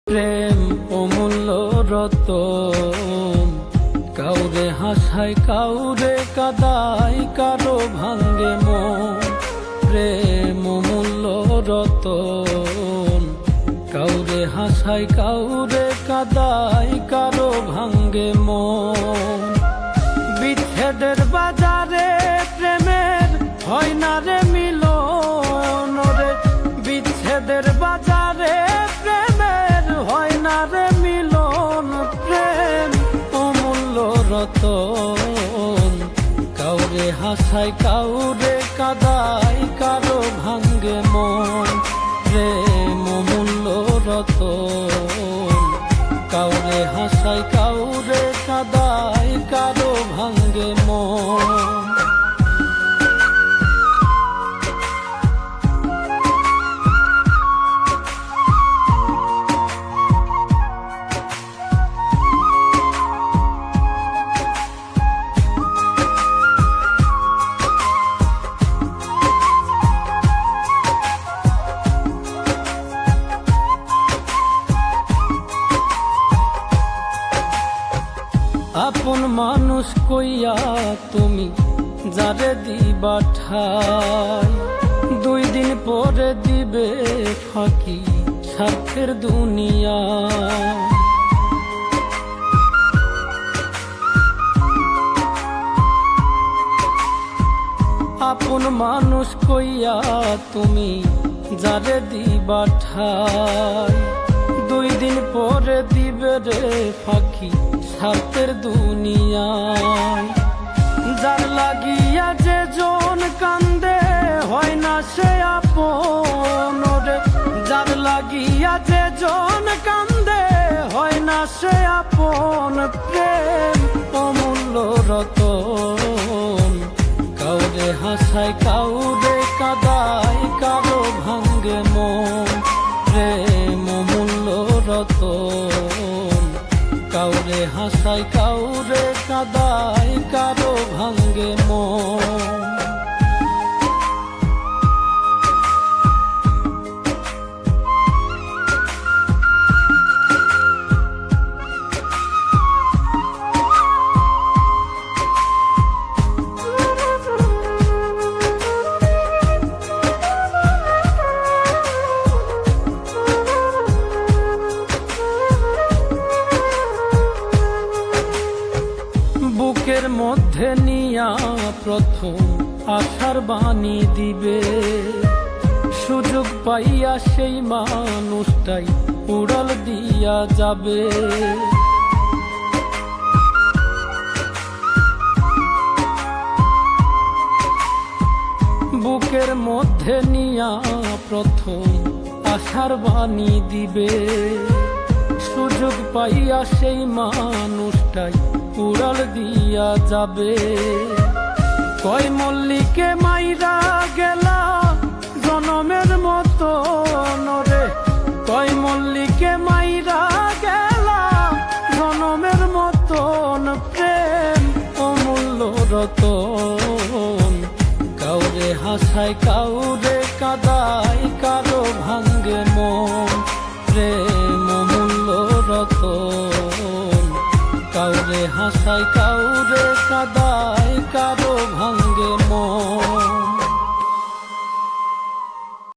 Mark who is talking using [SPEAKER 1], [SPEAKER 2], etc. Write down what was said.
[SPEAKER 1] প্রেম অমূল্য রতন, কাউরে হাসায় কাউরে কাদায়, কারো ভাঙ্গে মন। প্রেম অমূল্য রতন, কাউরে হাসায় কাউরে কাদায়, কারো ভাঙ্গে মন। বিচ্ছেদের বাজারে প্রেমের হয় না রে মিলন রে, বিচ্ছেদের বাজারে প্রেমের হয় না রে মিলন। প্রেম অমূল্য রতন, কাউরে হাসায় কাউরে কাদায়, কারো ভাঙ্গে মন। প্রেম অমূল্য রতন, কাউরে হাসায় কাউরে কাদায়, কারো ভাঙ্গে মন। আপন মানুষ কইয়া তুমি যারে দিবা ঠাই, 2 দিন পরে দিবে ফাঁকি স্বার্থের দুনিয়া। আপন মানুষ কইয়া তুমি যারে দিবা ঠাই, 2 দিন পরে দিবে রে ফাঁকি স্বার্থের দুনিয়ায়। যার লাগিয়া যে জন কান্দে হয় না সে আপন রে, যার লাগিয়া যে জন কান্দে হয় না সে আপন। প্রেম অমূল্য রতন, কাউরে হাসায় কাউরে কাদায়, কারো ভাঙ্গে মন। প্রেম অমূল্য রতন, কাউরে হাসায় কাউরে কাদায়, কারো ভাঙ্গে মন। বুকের মধ্যে নিয়া প্রথম আশার বাণী দিবে, সুযোগ পাইয়া সেই মানুষটাই উড়াল দিয়া যাবে। বুকের মধ্যে নিয়া প্রথম আশার বাণী দিবে, সুযোগ পাইয়া সেই মানুষটাই উড়াল দিয়া যাবে। কয় মল্লিকে মাইরা গেলা জনমের মতো রে, কয় মল্লিকে মাইরা গেলা জনমের মতন। প্রেম অমূল্য রতন, কাউরে হাসায় কাউরে কাদায়, কারো ভাঙ্গে মন। প্রেম অমূল্য রতন, কাউরে হাসায়